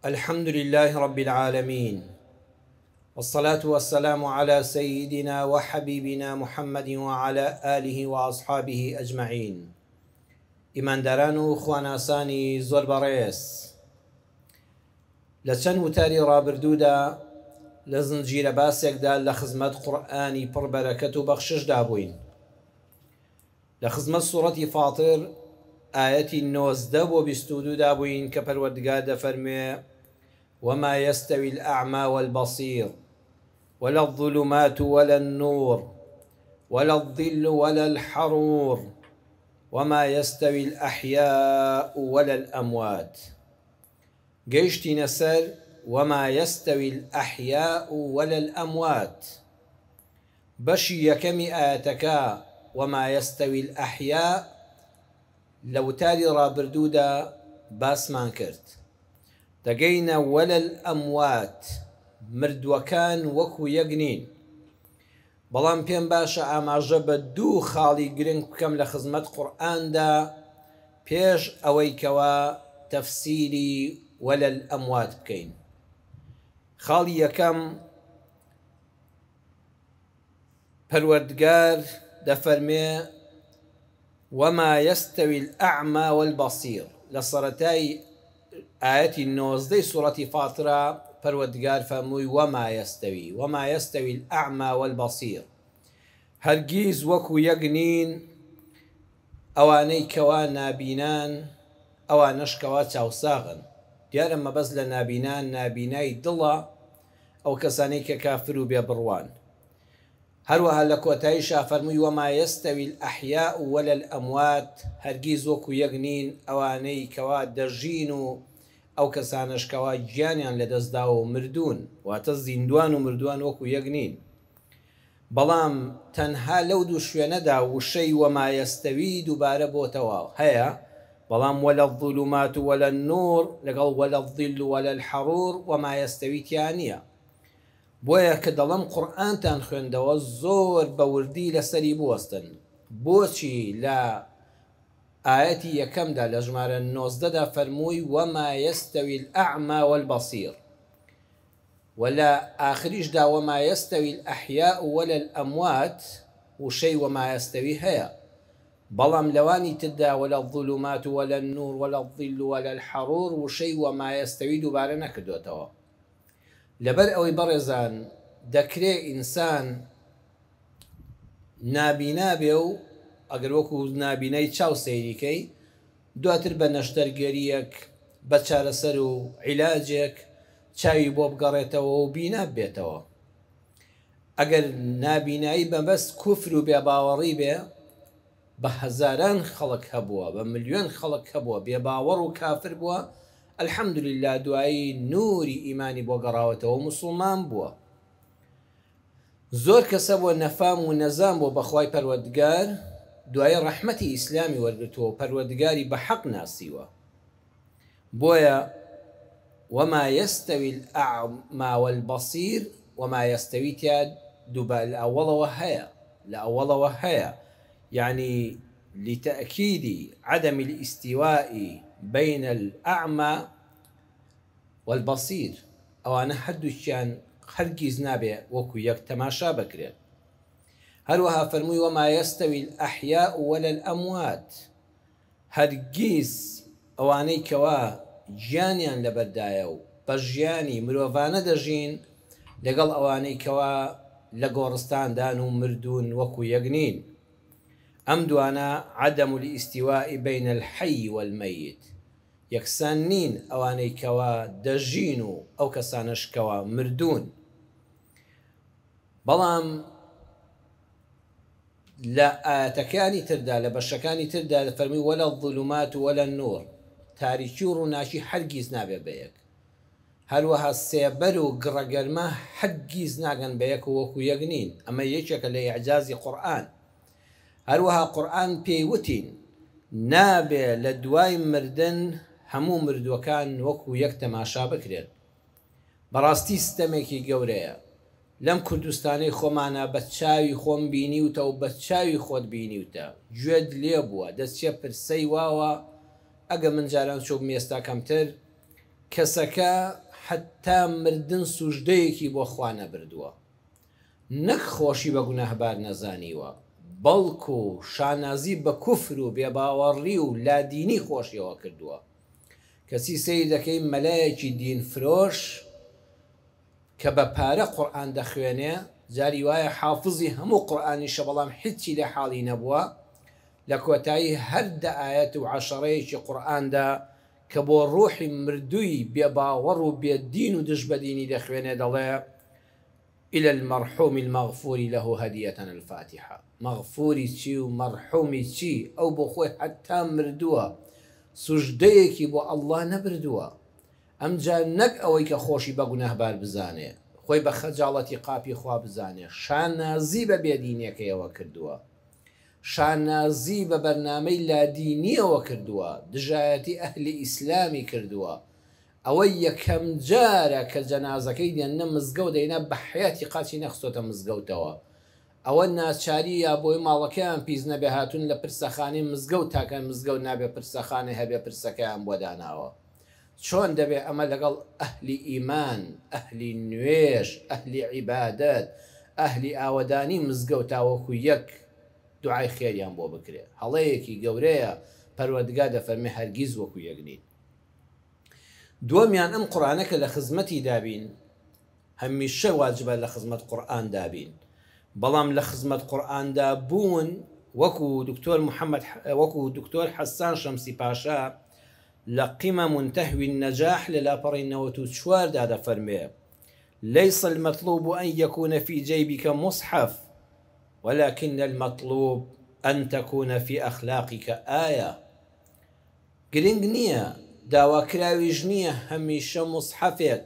الحمد لله رب العالمين، والصلاة والسلام على سيدنا وحبيبنا محمد وعلى آله وأصحابه أجمعين. إيمان داران خواناساني زۆر بەڕێز، لە چەند وتاری ڕابردوودا لە زنجیرە باسێکدا لە خزمەت قورئانی پڕبەرەکەت و بەخششدا بووین. لە خزمەت سوورەتی فاتر ئاەتی 19 بۆ 22 دا بووین کە پەروەردگار دەفەرمێ: وما يستوي الأعمى والبصير ولا الظلمات ولا النور ولا الظل ولا الحرور وما يستوي الأحياء ولا الأموات. قيشتي نسر وما يستوي الأحياء ولا الأموات. بشي يكمي آتكا وما يستوي الأحياء لو تالي رابردودا باسمان كرت دقينا ولا الأموات مردوكان وكو يقنين. بەڵام پێم باشە ئاماژە بە دوو خاڵی گرنگ بکەم لە خزمەت قورئاندا پێش ئەوەی کەوا تەفسیری وەلە الأموات بکەین. خاڵی یەکەم، پەروەردگار دەفەرمێ وما يستوي الأعمى والبصير. لە سەرەتای ئاەتی 19 سوورەتی فاترە پەروەردگار فەرمووی وما يستوي الأعمى والبصير. هەرگیز وەکو یەک نین ئەوانەی کەوا نابینان ئەوانەش کەوا چاوساغن. دیارە مەبەست لە نابینان نابینای دڵە، ئەو کەسانەی کە کافر و بێبڕوان. هەروەها لە کۆتاییشا فەرمووی وما يستوي الأحياء ولا الأموات. هەرگیز وەکو یەک نین ئەوانەی کەوا دەژین و ئەو کەسانش کەوا گیانیان لەدەستدا و مردوون، واتە زیندوان و مردووان وەکو یەک نین. بەڵام تەنها لەو دوو شوێنەدا وشەی وما يستوي دووبارە بۆتەوە هەیە، بەڵام ولا الظلمات ولا النور لەگەڵ ولا الظل ولا الحرور وما يستوي تیان نییە. بۆیە کە دەڵم قورئانتان خوێندەوە زۆر بەوردی لەسەری بوەستن. بۆچی لە ئاەتی یەکەمدا لە ژمارە 19دا فەرمووی وما يستوي الأعمى والبصير، ولا آخریشدا وما يستوي الأحياء ولا الأموات وشەی وما يستوي هەیە، بەڵام لەوانی تردا ولا الظلمات ولا النور ولا الظل ولا الحرور وشەی وما يستوي دووبارە نەکردوێتەوە. لەبەر ئەوەی بەڕێزان دەکرێ ئینسان نابینا بێ و ئەگەر وەکو نابینەی چاو سەیریکەی دواتر بە نەشتەرگەریەک بە چارەسەر و عیلاجێک چاوی بۆ بگەڕێتەوە و بینا بێتەوە. ئەگەر نابینایی بەبەست کوفر و بێباوەڕی بێ بە هەزاران خەڵک هەبووە، بە ملیۆن خەڵک هەبووە بێباوەڕ و کافر بووە، الحەمدولله دوایی نوری ئیمانی بۆ گەڕاوەتەوە موسڵمان بووە. زۆر کەسە بۆ نەفام و نەزان بۆ بەخوای پەروەردگار دوای ڕەحمەتی ئیسلامی وەرگرتووە، پەروەردگاری بە حەق ناسیوە. بۆیە وما يستوي الأعمى والبصير وما يستوي تیا دووبارە لە ئەوڵەوە هەیە، يعني لتأكيد عدم الاستواء بين الأعمى والبصير. ئەوانە هەردووکیان هەرگیز نابێ وەکو یەک تەماشا بکرێت. هەروەها فەرمووی وما يستوي الأحياء ولا الأموات. هەرگیز ئەوانەی کەوا گیانیان لەبەردایە و بە ژیانی مرۆڤانە دەژین لەگەڵ ئەوانەی کەوا لە گۆڕستاندان و مردوون وەکو یەک نین. ئەم دوانە عدم الاستواء بين الحي والميت، یەکسان نین ئەوانەی کەوا دەژین و ئەو کەسانش کەوا مردوون. بەڵام لە ئاەتەکانی تردا لە بەشەکانی تردا فەرمی ولا الظلمات ولا النور، تاریکی و ڕووناکی هەرگیز نابێ بەیەک. هەروەها سێبەر و گڕەگەرمە هەرگیز ناگەن بەیەک و وەکو یەک نین. ئەمە یەکێکە لە ئیعجازی قورئان. هەروەها قورئان پێی وتین نابێ لە دوای مردن هەموو مردووەکان وەکو یەک تەماشا بکرێت. بەڕاستی ستەمێکی گەورەیە. لەم کوردستانەی خۆمانە بە چاوی خۆم بینیوتە و بە چاوی خۆت بینیوتە، گوێت لێ بووە، دەستچێ پرسەی واوە ئەگە من جاران چۆ مێستا کەمتر کەسەکە حتا مردن سوژدەیەکی بۆ خوا نەبردووە، نەک خۆشی بە گوناهبار نەزانیوە، بەڵکو شانازی بە کوفر و بێباوەڕی و لادینی خۆشیەوە کردووە. کەسی سەیر دەکەی مەلایەکی دین فرۆش کە بە پارە قورئان دەخوێنێ، جاری وایە حافظی هەموو قورئانیشە بەڵام هیچی لە حاڵی نەبووە، لە کۆتایی هەردە ئاەت و عەشەرەیەکی قورئاندا کە بۆ ڕوحی مردووی بێباوەڕ و بێدین و دژ بەدینی دەخوێنێ، دەڵێ إلى المرحوم المغفور له هدية الفاتحة. مغفوری چی و مەرحومی چی؟ ئەو بۆ خۆی حتا مردووە، سوژدەیەکی بۆ ئەڵڵا نەبردووە. ئەمجا نەک ئەوەی کە خۆشی بە گوناهبار بزانێ، خۆی بە خەجاڵەتی قاپی خوا بزانێ، شانازی بە بێدینیەکەیەوە کردووە، شانازی بە بەرنامەی لادینیەوە کردووە، دژایەتی ئەهلی ئیسلامی کردووە. ئەوەی یەکەم جارە کە جەنازەکەی دێنە مزگەوت دەینا بە حیاتی قاچی نەخستۆتە مزگەوتەوە. ئەوە ناچاری یا بۆی ماڵەکەیان پیس نەبێ هاتوون لە پرسەخانەی مزگەوت تاکە مزگەوت نابێ پرسەخانەی هەبێ پرسەکەیان بۆ داناوە. چۆن دەبێ ئەمە لەگەڵ ئەهلی ئیمان، ئەهلی نوێژ، ئەهلی عیبادەت، ئەهلی ئاوەدانی مزگەوتاوەکو یەک دوعای خێریان بۆ بکرێ. هەڵەیەکی گەورەیە پەروەردگار دەفەرمێ هەرگیز وەکو یەک نین. دووەمیان ئەم قورئانە کە لە خزمەتی دابین، هەمیشە واجبە لە خزمەت قورئان دابین، بەڵام لە خزمەت قورئاندا بوون وەکو دکتۆر حەسان شەمسی پاشا لە قیمە منتهوی النەجاح لە لاپەڕی 94 دا دەفەرمێ: ليس المطلوب أن يكون في جيبك مصحف ولكن المطلوب أن تكون في أخلاقك آية. گرنگ نییە، داواکراویش نییە هەمیشە مصحفێک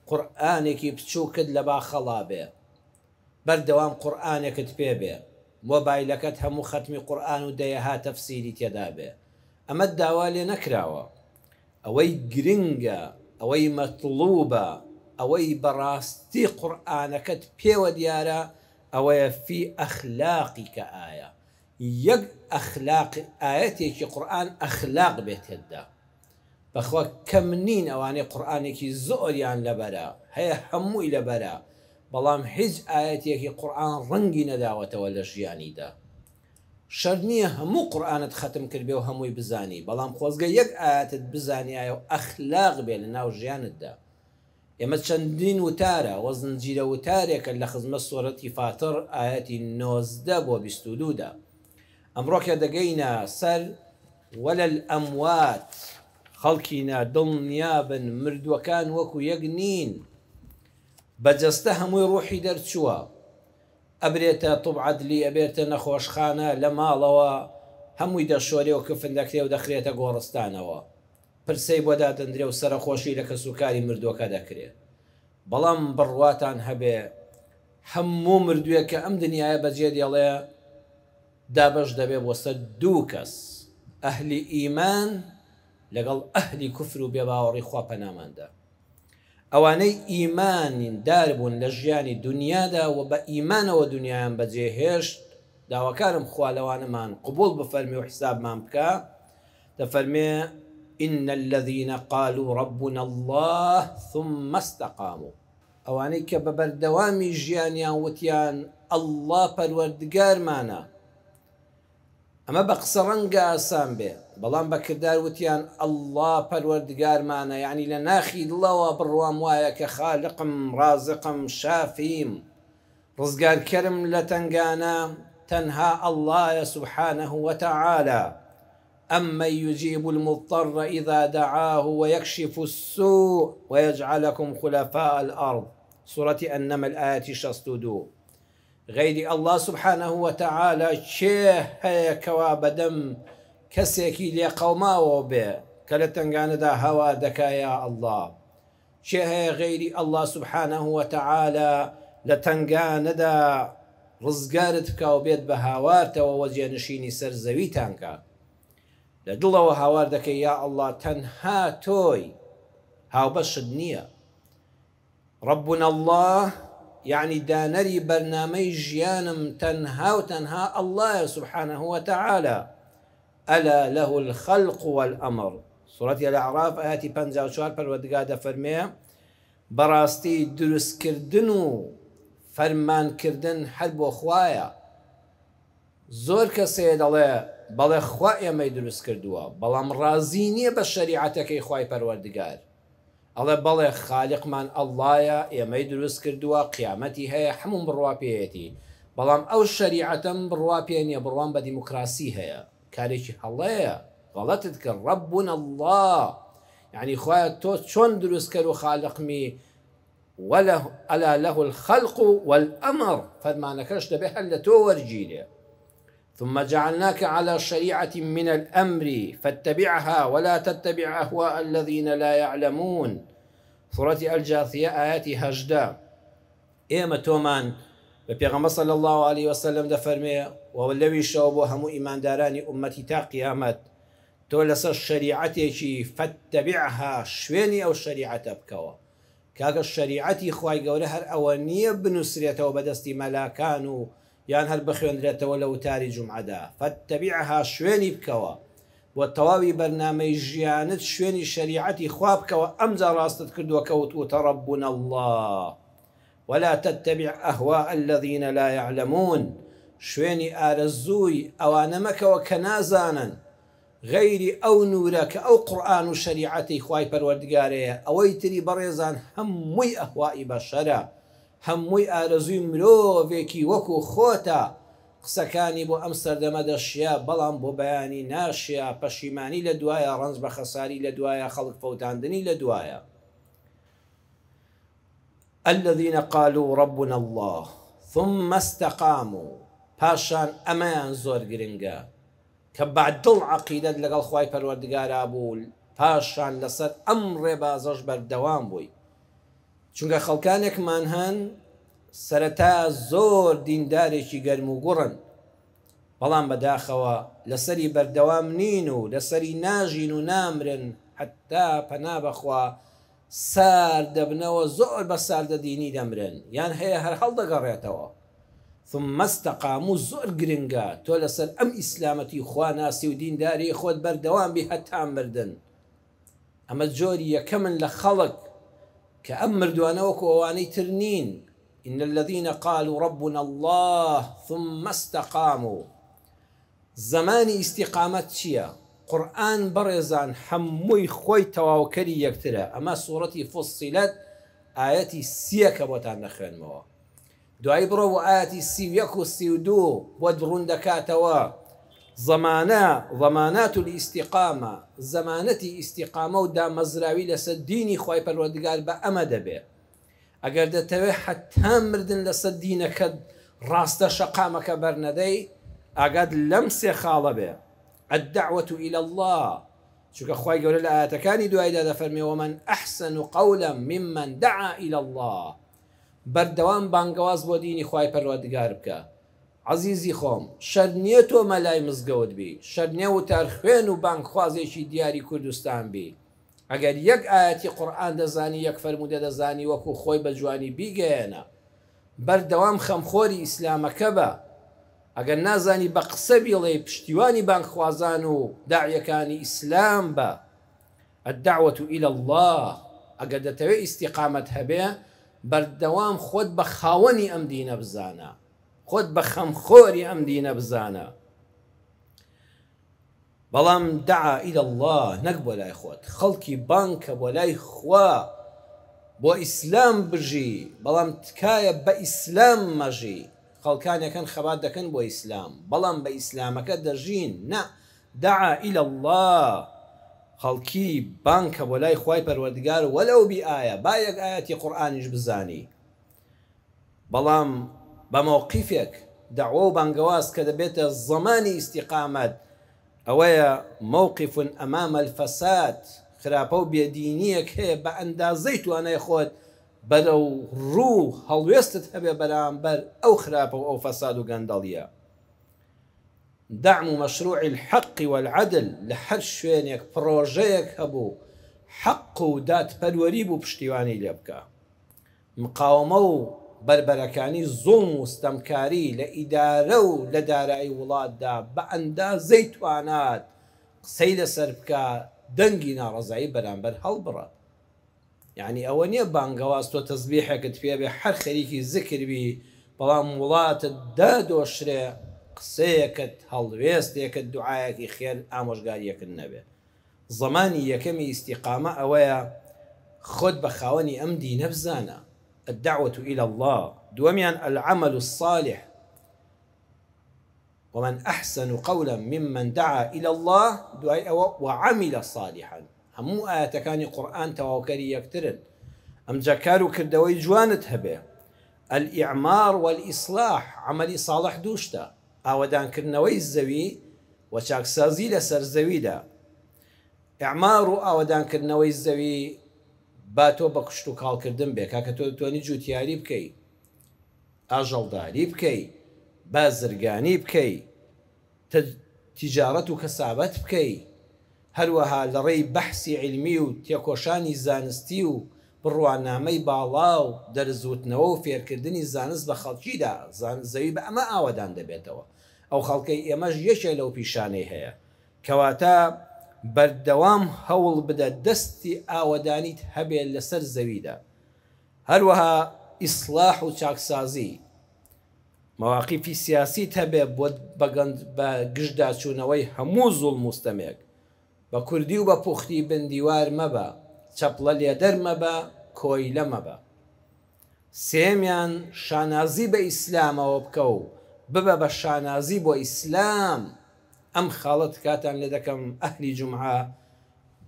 قورئانێکی بچووکت لە باخەڵا بێ، بەردەوام قورئانێکت پێ بێ، مۆبایلەکەت هەموو ختمی قورئان و دەیەها تەفسیری تێدا بێ. ئەمە داوا لێ نەکراوە. ئەوەی گرنگە، ئەوەی مەطلوبە، ئەوەی بەڕاستی قورئانەکەت پێوە دیارە، ئەوەیە فی ئەخلاقیکە ئایە. یەک ئەخلاق ئاەتێکی قورئان ئەخلاق بێت تێدا. بەخوا کەم نین ئەوانەی قورئانێکی زۆریان لەبەرە، هەیە هەمووی لەبەرە، بەڵام هیچ ئاەتێکی قورئان ڕەنگی نەداوەتەوە لە ژیانیدا. شەرت نییە هەموو قورئانت ختم کرد بێ و هەمووی بزانی، بەڵام خۆزگە یەک ئاەتت بزانیایە و ئەخلاق بێ لە ناو ژیانتدا. ئێمە چەندین وتارە وە زنجیرە وتارێکە لە خزمەت سوورەتی فاتر ئاەتی 19 بۆ 22 دا. ئەمڕۆکە دەگەینە سەر وەلە الئەموات، خەڵکینە دڵنیابن مردووەکان وەکو یەک نین، بەجەستە هەمووی ڕوحی دەرچووە، ئەبرێتە توبعەدلی، ئەبێتە نەخۆشخانە لە ماڵەوە، هەمووی دەشۆرێ و کفن دەکرێ و دەخرێتە گۆڕستانەوە، پرسەی بۆ دادەندرێ و سەرخۆشی لە کەسوکاری مردووەکە دەکرێت. بەڵام بڕواتان هەبێ هەموو مردوویە کە ئەم دنیاە بەجێ دێڵێ دابەش دەبێ بۆ سەر دوو کەس: ئەهلی ئیمان لەگەڵ ئەهلی کوفر و بێباوەڕی خوا پەناماندا. ئەوانەی ئیمانین دار بوون لە ژیانی دنیادا و بە ئیمانەوە دنیایان بەجێهێشت، داواکارم خوا لەوانەمان قبول بفەرمێ و حسابمان بکە. دەفەرمێ: إن الذين قالوا ربنا الله ثم استقاموا. ئەوانەی کە بە بەردەوامی ژیانیان وتیان ئەڵڵا پەروەردگارمانە، ئەمە بە قسە ڕەنگە ئاسان بێ، بەڵام بە کردار وتیان ئەڵڵا پەروەردگارمانە، یعنی لە ناخی دڵەوە بڕوام وایە کە خالقم، رازقم، شافیم، ڕزگارکەرم لە تنگانە تەنها ئەڵڵایە سبحانه وتعالى. أمن يجيب المضطر إذا دعاه ويكشف السوء ويجعلكم خلفاء الأرض. سورة النمل الآية 62. غير الله سبحانه وتعالى چه هەیە کەوا بەدەم کەسێکی لێ قەوماوە بێ کە لە تنگانەدا هەوا دەکایە ئەڵڵا؟ چه هەیە غەیری ئەڵڵا سبحانه وتعالى لە تنگانەدا ڕزگارت بکە و بێت بە هاوارتەوە وەجێنشینی سەر زەویتان کە؟ لە دڵەوە هاوار دەکەی یا ئەڵڵا تەنها تۆی، هاوبەشت نییە. ربنا الله يعني دانري برنامج جيانم تنها وتنها الله سبحانه وتعالى. ألا له الخلق والأمر. سوڕەتی الأعراف ئاەتی 54 پەروەردگار دەفەرمێ بەڕاستی دروستکردن و فەرمانکردن هەر بۆ خوایە. زۆر کەسێ دەڵێ بەڵێ خوا ئێمەی دروست کردووە بەڵام ڕازی نییە بە شەریعەتەکەی خوای پەروەردگار. ئەڵێ بەڵێ خالقمان ئەڵڵایە ئێمەی دروست کردووە قیامەتی هەیە هەموو بڕوا پێیەتی بەڵام ئەو شەریعەتەم بڕوا پێ نییە بڕوان بە دیموکراسی هەیە کارێکی هەڵەیە غەڵەتت کرد ڕەبونا الله یعنی خوایە تۆ چۆن دروست کرد و خالقمی ئەلا له الخەلق والأمر فەرمانەکەش دەبێ هەر لە تۆ وەرگیرێ. ثم جعلناك على شريعة من الأمر فاتبعها ولا تتبع أهواء الذين لا يعلمون. سورة الجاثية آيات هجدة. إيما تومان بپیغمبر صلى الله عليه وسلم دفرمي وولوي شوبو همو إيمان داراني أمتي تا قيامت تولس الشريعة فاتبعها شويني أو شريعة بكوا كاك الشريعة خواي قوله هر أوانية بنسريته وبدستي ملاكانو یان هەر بخوێنرێتەوە لە وتاری جومعەدا فاتبعها شوێنی بکەوە بۆ تەواوی بەرنامەی ژیانت شوێنی شەریعەتی خوا بکەوە ئەمجا ڕاستت کردووە کەوتوتە ڕەبونا الله ولا تتبع أهواء الذين لا يعلمون شوێنی ئارەزووی ئەوانە مەکەوە کە نازانن غەیری ئەو نورە کە ئەو قورئان و شەریعەتی خوای پەروەردگارەیە ئەوەی تری بەڕێزان هەمووی ئەهوائی بەشەرە هەمووی ئارەزووی مرۆڤێکی وەکو خۆتە قسەکانی بۆ ئەم سەردەمە دەشیا بەڵام بۆ بەیانی ناشیا پەشیمانی لە دوایە ڕەنج بە خەساری لە دوایە خەڵک فەوتاندنی لە دوایە. الذين قالوا ربنا الله ثم استقاموا پاشان ئەمەیان زۆر گرنگە کە بەعدڵ عەقیدەت لەگەڵ خوای پەروەردگارا بوو پاشان لەسەر ئەم ڕێبازەش بەردەوام بووی. چونکە خەڵکانێکمان هەن سەرەتا زۆر دیندارێکی گەرم و گوڕن بەڵام بەداخەوە لەسەری بەردەوام نین و لەسەری ناژین و نامرن حتا پەنا بەخوا سار دەبنەوە زۆر بە ساردە دینی دەمرن یان هەیە هەر هەڵدەگەڕێتەوە. ثم استقاموا زۆر گرنگە تۆ لەسەر ئەم ئیسلامەتی خوا ناسی و دینداری خۆت بەردەوام بی هەتا مردن. ئەمە جۆری یەکەمن لە خەڵک کە ئەم مردوانە وەکو ئەوانەی تر نین. إن الذين قالوا ربنا الله ثم استقاموا. زمانی استقامت چییە؟ قورئان بەڕێزان هەمووی خۆی تەواوکەری یەکترە. ئەمە سوورەتی فوسیلەت ئاەتی 30 کە بۆتان نەخوێنمەوە دوایی بڕۆ بۆ ئاەتی 31 و 32 بۆت بڕوون دەکاتەوە ضمانات الاستقامة زمانەتی ئیستیقامە و دامەزراوی لەسەر دینی خوای پەروەردگار بە ئەمە دەبێ. ئەگەر دەتەوێت حتا مردن لەسەر دینەکەت ڕاستە شەقامەکە بەرنەدەی ئاگات لەم سێ خاڵە بێ. الدعوة إلى الله چونکە خوای گەورە لە ئاەتەکانی دوایدا دەفەرمێ ومن أحسن قولا ممن دعا إلى الله بەردەوام بانگەواز بۆ دینی خوای پەروەردگار بکە. عزیزی خۆم شەر نییە تۆ مەلای مزگەوت بی شەر نییە وتار خوێن و بانگخوازێکی دیاری کوردستان بی ئەگەر یەک ئاەتی قورئان دەزانی یەک فەرمودە دەزانی وەکو خۆی بە جوانی بیگەێنە بەردەوام خەمخۆری ئیسلامەکە بە. ئەگەر نازانی بە قسە بیڵێ پشتیوانی بانگخوازان و داعیەکانی ئیسلام بە. الدعوة إلى الله ئەگەر دەتەوێت ئیستیقامەت هەبێ بەردەوام خۆت بە خاوەنی ئەم دینە بزانە خۆت بە خەمخۆری ئەم دینە بزانە. بەڵام دعا إلى الله نەک بۆ لای خۆت خەڵکی بانکە بۆ لای خوا بۆ ئیسلام بژی بەڵام تکایە بە ئیسلام مەژی. خەڵکانێکن خەبات دەکەن بۆ ئیسلام بەڵام بە ئیسلامەکە دەژین نە. دعا إلى الله خەڵکی بانکە بۆ لای خوای پەروەردگار وەلەو بی ئایە با یەک ئاەتی قورئانیش بزانی بەڵام بە موقیفێک دعوە و بانگەواز کە دەبێتە زەمانی ئیستیقامەت ئەوەیە موقف ئەمامە الفەساد خراپە و بێدینیەک هەیە بە ئەندازەی توانای خۆت بەرەو ڕوو هەڵوێستت هەبێ بەرامبەر ئەو خراپە و ئەو فەساد و گەندەڵیە. دعم مشروع الحق والعدل لە هەر شوێنێک پرۆژەیەک هەبوو حەق و دادپەروەری بوو پشتیوانی لێ بکە. مقاومە و بربەرەکانی زوڵم و ستەمکاری لە ئیدارە و لە دارایی وڵاتدا بە ئەندازەی توانات قسەی لەسەر بکە دەنگی ناڕەزایی بەرامبەر هەڵبڕە. یعنی ئەوە نییە بانگەواز تۆ تەزبیحێکت پێ بێ هەر خەریکی زکربی بەڵام وڵاتت دادۆشرێ قسەیەکت هەڵوێستێکت دوعایەکی خێر ئامۆژگاریەکرد نەبێ. زمانی یەکەمی ئیستیقامە ئەوەیە خۆت بە خاوەنی ئەم دینە بزانە، الدعوة إلى الله. دووەمیان العمل الصالح، ومن أحسن قولا ممن دعا إلى الله دوای ئەوە وعمل صالحا. هەموو ئاەتەکانی قورئان تەواوکەری یەکترن. ئەمجا کار و کردەوەی جوانت هەبێ. الإعمار والإصلاح، عملی صالح دووشتە، ئاوەدانکردنەوەی زەوی و چاکسازی لەسەر زەویدا. ئیعمار و ئاوەدانکردنەوەی زەوی با تۆ بە کوشت و کاڵکردن بێ، کاکە تۆ دەتوانی جووتیاری بکەی، ئاژەڵداری بکەی، بازرگانی بکەی، تیجارەت و کەسابەت بکەی، هەروەها لە ڕێی بەحسی علمی و تێکۆشانی زانستی و بڕوانامەی باڵا و دەرزوتنەوە و فێرکردنی زانست بە خەڵکیدا زەوی بە ئەمە ئاوەدان دەبێتەوە. ئەو خەڵکەی ئێمەش یەکێ لەو پیشانەی هەیە، کەواتە بەردەوام هەوڵ بدە دەستی ئاوەدانیت هەبێت لەسەر زەویدا. هەروەها ئیسلاح و چاکسازی، مەواقیفی سیاسیت هەبێ بە گشتدا چوونەوەی هەموو زوڵم و مستەمێک. بە کوردی و بە پوختی بندیوار مەبە، چەپڵە لێدەر مەبە، کۆیلە مەبە. سێمیان شانازی بە ئیسلامەوە بکە و ببە بە شانازی بۆ ئیسلام. ئەم خاڵەت کاتان لێ دەکەم ئەهلی جومعە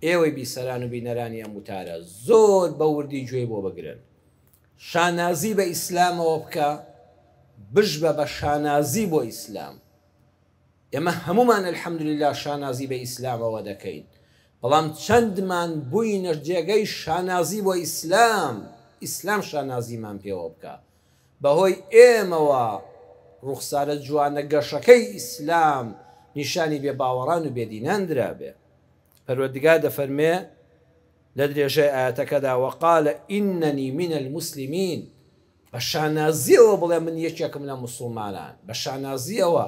ئێوەی بیسەران و بینەرانی ئەم وتارە زۆر بە وردی گوێی بۆ بگرن. شانازی بە ئیسلامەوە بکە، بژبە بە شانازی بۆ ئیسلام. ئێمە هەمومان الحەمدولله شانازی بە ئیسلامەوە دەکەین، بەڵام چەندمان بووینە جێگەی شانازی بۆ ئیسلام. ئیسلام شانازیمان پێوە بکە، بەهۆی ئێمەوە ڕوخسارە جوانە گەشەکەی ئیسلام نیشانی بێ باوەڕان و بێدینان درابێ. پەروەردگار دەفەرمێ لە درێژەی ئاەتەکەدا وەقالە ئینەنی من المسلمین، بە شانازیەوە بڵێ من یەکێکم لە موسڵمانان، بە شانازیەوە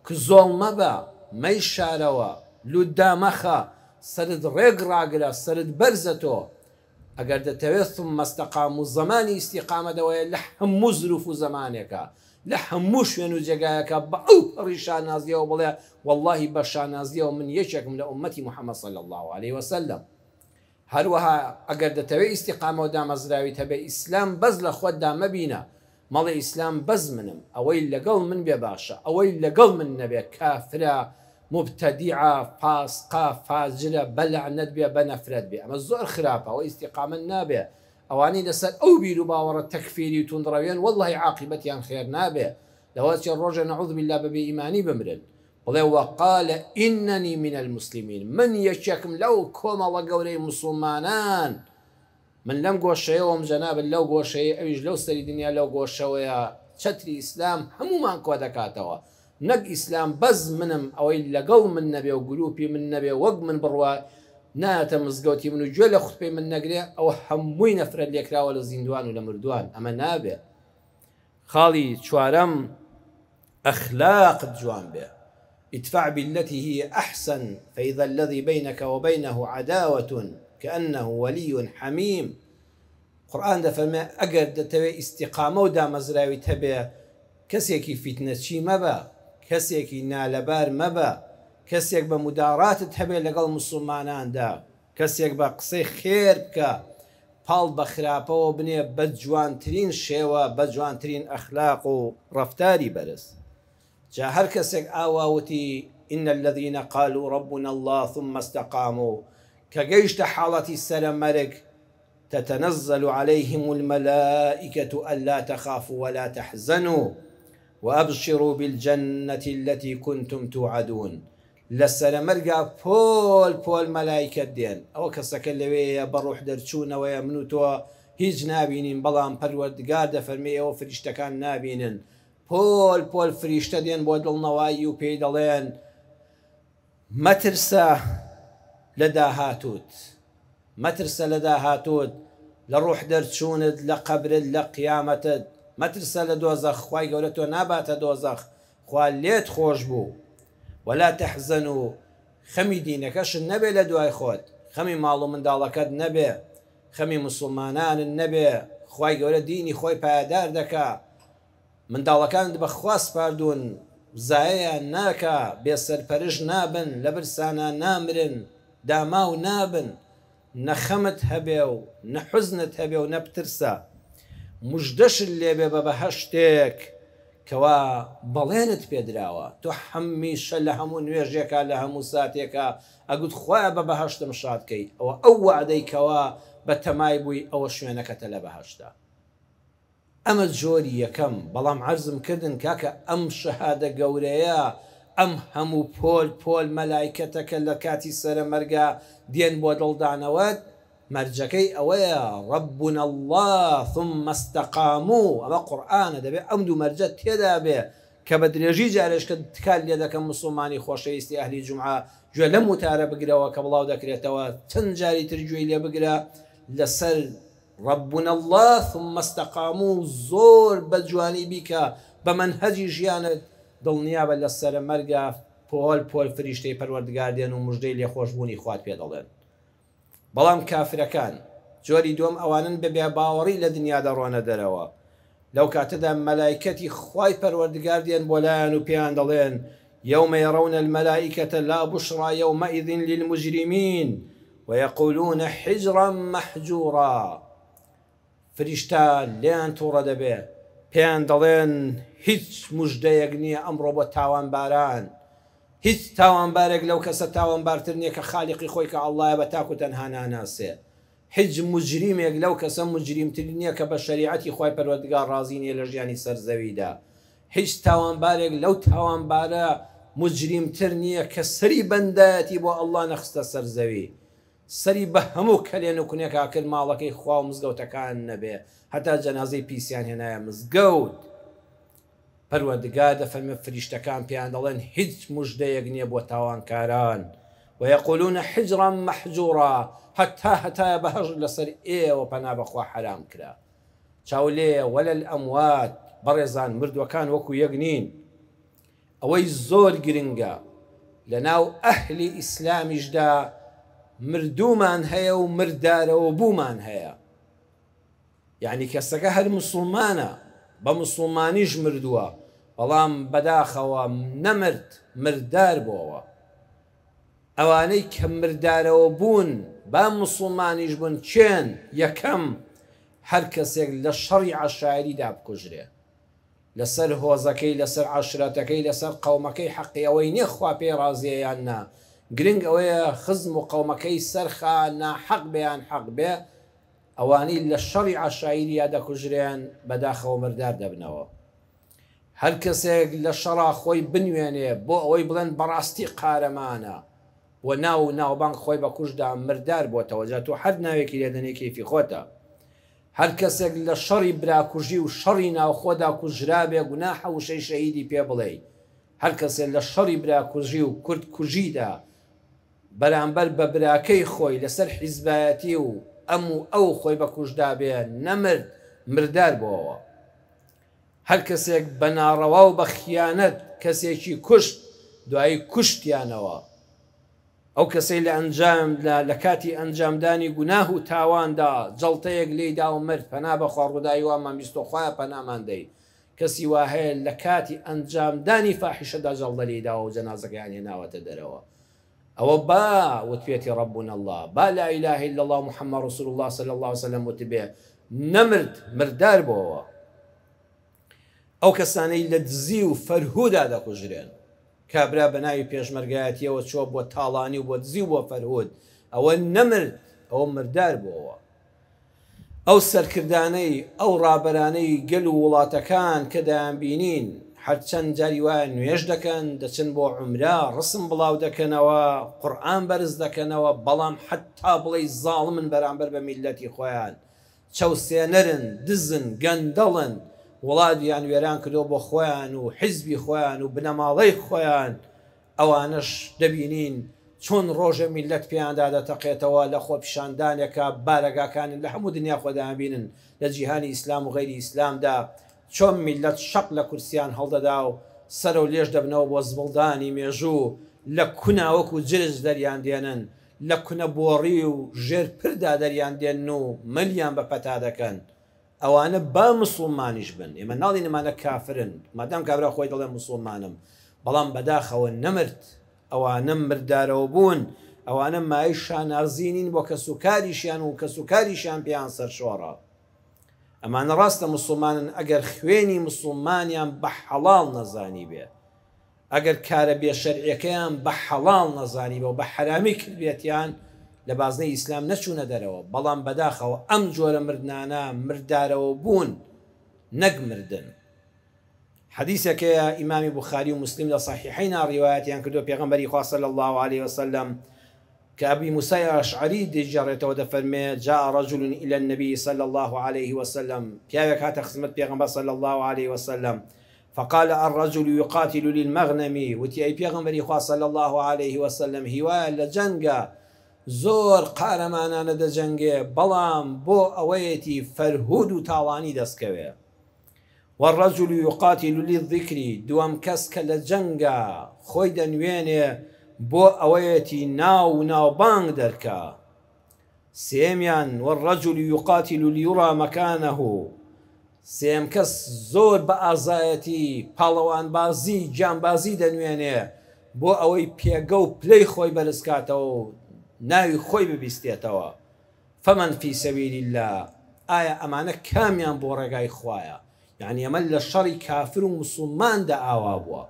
کە زۆڵ مەبە، مەی شارەوە، لووتدا مەخە، سەرت ڕێگ ڕاگرە، سەرت بەرزە تۆ. ئەگەر دەتەوێت ثم استەقام و زمانی ئیستیقامەتەوەیە لە هەموو زروف و زمانێکە، لە هەموو شوێن و جێگایەکە بە ئەو پەڕی شانازیەوە بڵێ واللهی بە شانازیەوە من یەکێکم لە ئومەتی محەممەد صلی الله عليه وسلم. هەروەها ئەگەر دەتەوێت ئیستیقامە و دامەزراویت هەبێ، ئیسلام بەز لە خۆتدا مەبینە، مەڵێ ئیسلام بەز منم، ئەوەی لەگەڵ من بێ باشە، ئەوەی لەگەڵ من نەبێ کافرە، مبتەدیعە، فاسقە، فاجرە، بەلعنەت بێ، بە نەفرەت بێ. ئەمە زۆر خراپە، ئەوە ئیستیقامەت نابێ. ئەوانەی لەسەر ئەو بیر و باوەڕە تەکفیری و توندڕەوێن واللهی عاقبەتیان خێر نابێ، لەوە چێ ڕۆژە نەعوذ بالله بەبێ ئیمانی بمرن. بڵێ وەقالە ئینەنی من المسلمین، من یەکێکم لەو کۆمەڵە گەورەی موسڵمانان، من لەم گۆشەیەوەم جەنابن لەو گۆشەیە، ئەویش لەو سەری دنیا لەو گۆشەوەیە. چەتری ئیسلام هەمومان کۆ دەکاتەوە، نەک ئیسلام بەز منم، ئەوەی لەگەڵ من نەبێ و گروپی من نەبێ، وەک من بڕوە ناتە مزگەوتی من و گوێ لە خوتبەی من نەگرێ، ئەوە هەمووی نەفرەت لێکراوە لە زیندوان و لە مردووان. ئەمە نابێ. خاڵی چوارەم ئەخلاقت جوان بێ. ادفع بالتي هي أحسن فإذا الذي بينك وبينه عداوة كأنه ولي حميم. قرآن دەفەرمێ ئەگەر دەتەوێت ئیستیقامە و دامەزراویت هەبێ، کەسێکی فیتنەچی مەبە، کەسێکی نالەبار مەبە، کەسێک بە مداراتت هەبێ لەگەڵ موسڵماناندا، کەسێک بە قسەی خێر بکە، پاڵ بە خراپەوە بنێ بە جوانترین شێوە، بە جوانترین ئەخلاق و ڕەفتاری بەرز. جا هەر کەسێک ئاواوتی إن الذين قالوا ربنا الله ثم استقاموا، کە گەیشتە حاڵەتی سەرەمەرگ تتنزل عليهم الملائكة ألا تخافوا ولا تحزنوا وأبشروا بالجنة التي كنتم توعدون. لەسەرەمەرگا پۆل پۆل مەلایکەت دێن، ئەوە کەسەکە لەوەیە بەڕوح دەرچوونەوەیە من و تۆ هیچ نابینین، بەڵام پەروەردگار دەفەرمێ ئەوە فریشتەکان نابینن. پۆل پۆل فریشتە دێن بۆ دڵنەوایی و پێی دەڵێن مەترسە لە داهاتوت، مەترسە لە داهاتوت، لە ڕوح دەرچوونت، لە قەبرت، لە قیامەتت، مەترسە لە دۆزەخ، خوای گەورە تۆ ناباتە دۆزەخ، خوا لێت خۆش بوو. ولا تحزنوا، خەمی دینەکەشت نەبێ لە دوای خۆت، خەمی ماڵ و منداڵەکەت نەبێ، خەمی مسلمانانن نەبێ، خوای گەورە دینی خۆی پایدار دەکا، منداڵەکانت بەخوا سپاردوون، زایەیان ناکا، بێسەرپەرش نابن، لە برسانە نامرن، داماو نابن، نەخەمت هەبێ و نەحوزنت هەبێ و نەپترسە، موژدەشت لێبێ بە بەهەشتێک کەوا بەڵێنت پێدراوە، تۆ هەمیشە لە هەموو نوێژێکە لە هەموو ساتێکە ئەگوت خۆیان بە بەهەشتم شادکەی، ئەوە ئەو وعدەی کەوا بە تەمای بووی ئەوە شوێنەکەتە لە بەهەشتا. ئەمە جۆری یەکەم. بەڵام عەرزم کردن کاکە ئەم شەهادە گەورەیە، ئەم هەموو پۆل مەلایکەتەکە لە کاتی سەرمەرگا دێن بۆ دڵدانەوەت، مەرجەکەی ئەوەیە ربنا الله ثم استقاموا. ئەمە قورئانە، دەبێت ئەم دوو مەرجە تێدا بێ کە بە درێژی جارێشکە تکال لێ دەکەم مسلمانی خۆشەویستی ئەهلی جومعە گوێ لەم وتارە بگرەوە کە بڵاو دەکرێتەوە، چەند جاری تر گوێی لێ بگرە لەسەر ربنا الله ثم استقاموا، زۆر بە جوانی بیکە بە مەنهەجی ژیانت، دڵنیابە لە سەرمەرگا پۆل فریشتەی پەروەردگار دێن و موژدەی لێخۆشبوونی خوات پێ دەڵێن. بەڵام کافرەکان جۆری دوم ئەوانن بە بێباوەڕی لە دنیا دەڕۆنە دەرەوە، لەو کاتەدا مەلایکەتی خوای پەروەردگار دێن بۆ لایەن و پێیان دەڵێن يوم يرون الملائكة لا بشرى يومئذ للمجرمين ويقولون حجرا محجورا. فریشتە لێیان تووڕە دەبێ، پێیان دەڵێن هیچ موژدەیەک نییە ئەمڕۆ بۆ تاوانباران، هیچ تاوانبارێک لەو کەسە تاوانبارتر نییە کە خالیقی خۆی کە ئەڵڵایە بە تاکو تەنها ناناسێ، هیچ مجریمێک لەو کەسە مجریمتر نییە کە بە شەریعەتی خوای پەروەردگار ڕازی نییە لە ژیانی سەرزەویدا، هیچ تاوانبارێک لەو تاوانبارە مجریمتر نییە کە سەری بەندایەتی بۆ ئەڵڵا نەخستە سەرزەوی، سەری بە هەموو کەلێن و کونێکا کرد ماڵەکەی خوا و مزگەوتەکان نەبێ، هەتا جەنازەی پیسیان هێنایە مزگەوت. پەروەردگار دەفەرمێ فریشتەکان پێیان دەڵێن هیچ موژدەیەک نییە بۆ تاوانکاران، ويقولون حجرا محجورا، هەتایە بەهەژ لەسەر ئێوە پەنا بەخوا حرام کرا. چاولێ وەلە الئەموات، بەڕێزان مردوەکان وەکو یەک نین، ئەوەی زۆر گرنگە لە ناو ئەهلی ئیسلامیشدا مردومان هەیە و مردارەوە بوومان هەیە، یعنی کەسەکە هەر مسلمانە بە مسلمانیش مردووە بەڵام بەداخەوە نەمرد، مردار بووەوە. ئەوانەی کە مردارەوە بوون با مسلمانیش بوون چێن؟ یەکەم هەر کەسێک لە شەڕی عەشایریدا بکوژرێ، لەسەر هۆزەکەی، لەسەر عەشرەتەکەی، لەسەر قەومەکەی حەقی ئەوەی نییە خوا پێی ڕازیە یان نا، گرنگ ئەوەیە خزم و قەومەکەی سەرخا ناحەق بێیان حەق بێ، ئەوانەی لە شەڕی عەشایریدا دەکوژرێن بەداخەوە مردار دەبنەوە. هەر کەسێک لە شەڕا خۆی بنوێنێ بۆ ئەوەی بڵێن بەڕاستی قارەمانە و ناوبانگ خۆی بە کوشدا مردار بۆتەوە، جا تۆ هەر ناوێکی لێدەنێ کەیفی خۆتە. هەر کەسێک لە شەڕی براکوژی و شەڕی ناوخۆدا کوژرابێ گوناحە وشەی شەهیدی پێ بڵێ. هەر کەسێک لە شەڕی براکوژی و کورد کوژیدا بەرامبەر بە براکەی خۆی لەسەر حیزبایەتی و ئەو خۆی بە کوژدا بێ نەمرد، مردار بۆەوە. هەر کەسێک بە ناڕەوا و بە خیانەت کەسێکی کوشت دوایی کوشتیانەوە، ئەو کەسەی لە کاتی ئەنجامدانی گوناه و تاواندا جەڵتەیەک لێیدا و مرد، پەنا بەخوا ڕووداوی وامان بیستۆخوایە پەنامان دەی، کەسی وا هەیە لە کاتی ئەنجامدانی فاحیشەدا جەڵدە لێیداوە و جەنازەکەیان هێناوەتە دەرەوە. ئەوە با وتبێتی ربنا الله، با لا إله إلا الله محمد رسول الله صلى الله عليه وسلم وتبێ نەمرد، مردار بۆەوە. ئەو کەسانەی لە دزی و فەرهودا دەکوژرێن، کابرا بە ناوی پێشمەرگایەتیەوە چۆ بۆ تاڵانی و بۆ دزی و بۆ فەرهود، ئەوە نەمرد، ئەوە مردار بۆەوە. ئەو سەرکردانەی ئەو ڕابەرانەی گەل و وڵاتەکان کە دەیانبینین هەرچەند جاری وایە نوێژ دەکەن، دەچن بۆ عومرە، ڕسم بڵاو دەکەنەوە، قورئان بەرز دەکەنەوە، بەڵام حتا بڵێ زاڵمن بەرامبەر بە میلەتی خۆیان، چەوسێنەرن، دزن، گەندەڵن، وڵاتیان وێران کردو بۆ خۆیان و حیزبی خۆیان و بنەماڵەی خۆیان. ئەوانش دەبینین چۆن ڕۆژە میلەت پێیاندا دەتەقێتەوە لە خۆ پیشاندانێکە بارەگاکانن لە هەموو دنیا خۆدایان بینن لە جیهانی ئیسلام و غەیری ئیسلامدا، چۆن میلەت شەق لە کورسیان هەڵدەدا و سەر و لێش دەبنەوە بۆ زبڵدانی مێژوو، لە کوناوەک و جرج دەریان دێنن، لە کونەبۆڕی و ژێر پردا دەریان دێن و ملیان بە پەتا دەکەن ئەوانە با مسلمانیش بن ئێمە ناڵی نەمانە کافرن مادام کابرا خۆی دەڵێ مسلمانم بەڵام بەداخەوە نەمرد ئەوانە مردارەوە بوون ئەوانە مای شانازینین بۆ کەسوکاریشیان و کەسوکاریشیان پێیان سەرشۆڕە ئەمانە ڕاستە مسلمانن ئەگەر خوێنی مسلمانیان بە حەڵاڵ نەزانی بێ ئەگەر کارە بێ شەرعیەکەیان بە حەڵاڵ نەزانی بە و بە حرامی کردبێتیان لە بازنەی ئیسلام نەچوونە دەرەوە بەڵام بەداخەوە ئەم جۆرە مردانە مردارەوە بوون نەک مردن حدیثەکەیە ئیمامی بوخاری و مسلم لە صحیحین ڕیوایەتیان کردو پێغەمبەری خوا صلی الله عليه وسلم كأبي موسى الأشعري دجارته ودفرمي جاء رجل إلى النبي صلى الله عليه وسلم كيف هات خدمت بيغمبر صلى الله عليه وسلم فقال الرجل يقاتل للمغنم وتي أي بيغمبر صلى الله عليه وسلم هواية لجنجا زور قارمانا ندى جنجا بلام بو أويتي فرهود تاواني دسكوي والرجل يقاتل للذكر دوام كسك لجنجا خويدا ويني بۆ ئەوەیەتی ناو بانگ دەرکا سێمیان والرجل يقاتل ليرى مكانه سێم کەس زۆر بە ئازایەتی پاڵەوان بازی جانبازی دەنوێنێ بۆ ئەوەی پێگە و پلەی خۆی بەرزکاتەوە و ناوی خۆی ببیستێتەوە فمن في سبيل الله ئایا ئەمانە کامیان بۆ ڕێگای خوایە یعنی ئەمە لە شەڕی کافر و مسلماندا ئاوا بووە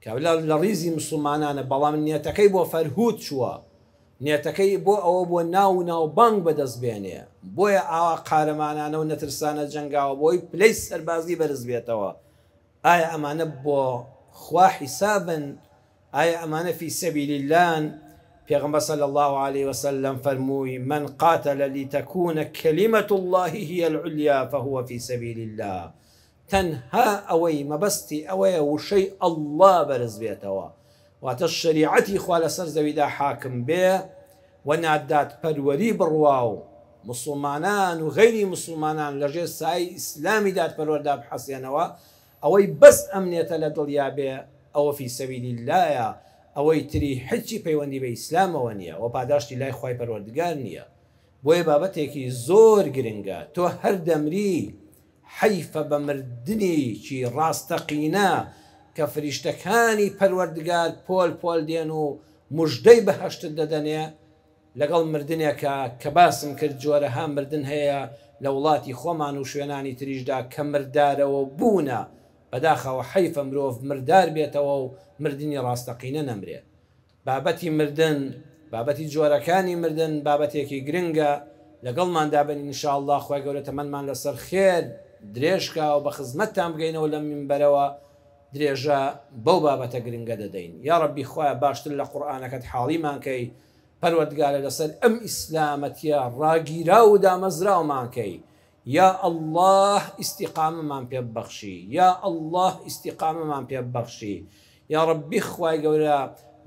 کابلا لە ڕیزی مسلمانانە بەڵام نیەتەکەی بۆ فەرهود چووە نیەتەکەی بۆ ئەوە بۆ ناو بانگ بەدەست بێنێ بۆیە ئاوا قارەمانانە و نەترسانە جەنگاوە بۆی پلەی سەربازی بەرز بێتەوە ئایا ئەمانە بۆ خوا حیسابن ئایا ئەمانە فی سەبیل اللهن پێغەمبەر صلی الله عليه وسلم فەرمووی من قاتل لتكون كلمة الله هي العليا فهو في سبيل الله تەنها ئەوەی مەبەستی ئەوەیە وشەی ئەڵڵا بەرز بێتەوە واتە شەریعەتی خوا لەسەر زەویدا حاکم بێ و نادات پەروەری بڕوا و مسلمانان و غەیری مسلمانان لەژێر سای ئیسلامی دادپەروەردا بحەسێنەوە ئەوەی بەس ئەمنێتە لە دڵیا بێ ئەوە فی سەبیلی اللایە ئەوەی تری هیچی پەیوەندی بە ئیسلامەوە نییە و پاداشتی لای خوای پەروەردگار نییە بۆیە بابەتێکی زۆر گرنگە تۆ هەر دەمری حیفە بە مردنێکی ڕاستەقینە کە فریشتەکانی پەروەردگار پۆل دێن و موژدەی بەهەشتت دەدەنێ لەگەڵ مردنێکە کە باسم کرد جۆرەها مردن هەیە لە وڵاتی خۆمان و شوێنانی تریشدا کە مردارەوە بوونە بەداخەوە حیفە مرۆڤ مردار بێتەوە و مردنی ڕاستەقینە نەمرێت بابەتی مردن بابەتی جۆرەکانی مردن بابەتێکی گرنگە لەگەڵماندا بن ئینشاءالله خوای گەورە تەمەنمان لەسەر خێر درێژکە و بە خزمەتتان بگەینەوە لە منبەرەوە درێژە بەو بابەتە گرنگە دەدەین یا ڕەبی خۆیان باشتر لە قورئانەکەت حاڵیمان کەی پەروەردگارە لەسەر ئەم ئیسلامەتیە ڕاگیرا و دامەزراومان کەی یا ئەڵڵاه ئیستیقامەمان پێ ببەخشی یا ئەڵڵاه ئیستیقامەمان پێ ببەخشی یا ڕەبی خوای گەورە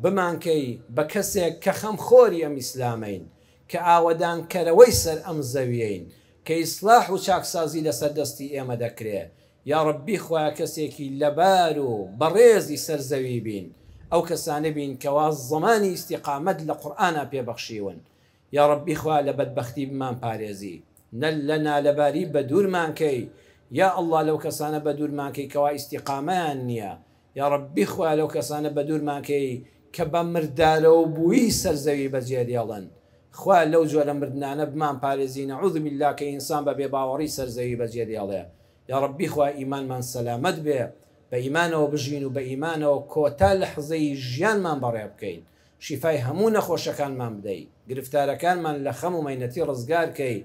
بمانکەی بە کەسێک کە خەمخۆری ئەم ئیسلامەین کە ئاوەدانکەرەوەی سەر ئەم زەویەین کە ئیسلاح و چاکسازی لەسەر دەستی ئێمە دەکرێت یا ڕەبی خۆیان کەسێکی لەبار و بەڕێزی سەرزەوی بین ئەو کەسانە بین کەوا زەمانی ئیستیقامەت لە قورئانە پێبەخشیون یا ڕەبی خوا لە بەدبەختی بمان پارێزی لە نالەباری بە دوورمان کەی یا ئەڵڵا لەو کەسانە بە دوورمان کەی کەوا ئیستیقامەیان نییە یا ڕەبی خوا لەو کەسانە بە دوورمان کەی کە بە مردارەوە بووی سەرزەوی بەجێدێڵن خوا لەو جۆرە مردانە بمان پارێزی نەعوذ بالله کە ئینسان بە بێباوەڕی سەرزەوی بەجێدێڵێ یا ڕەبی خوا ئیمانمان سەلامەت بێ بە ئیمانەوە بژین و بە ئیمانەوە کۆتا لە حزەی ژیانمان بەڕێ بکەین شیفای هەموو نەخۆشەکانمان بدەیت گرفتارەکانمان لە خەم و مەینەتی ڕزگارکەی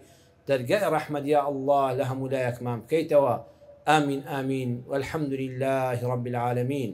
دەرگای ڕەحمەت یا ئەڵڵاه لە هەموو لایەکمان بکەیتەوە آمین آمین والحمد لله رب العالمين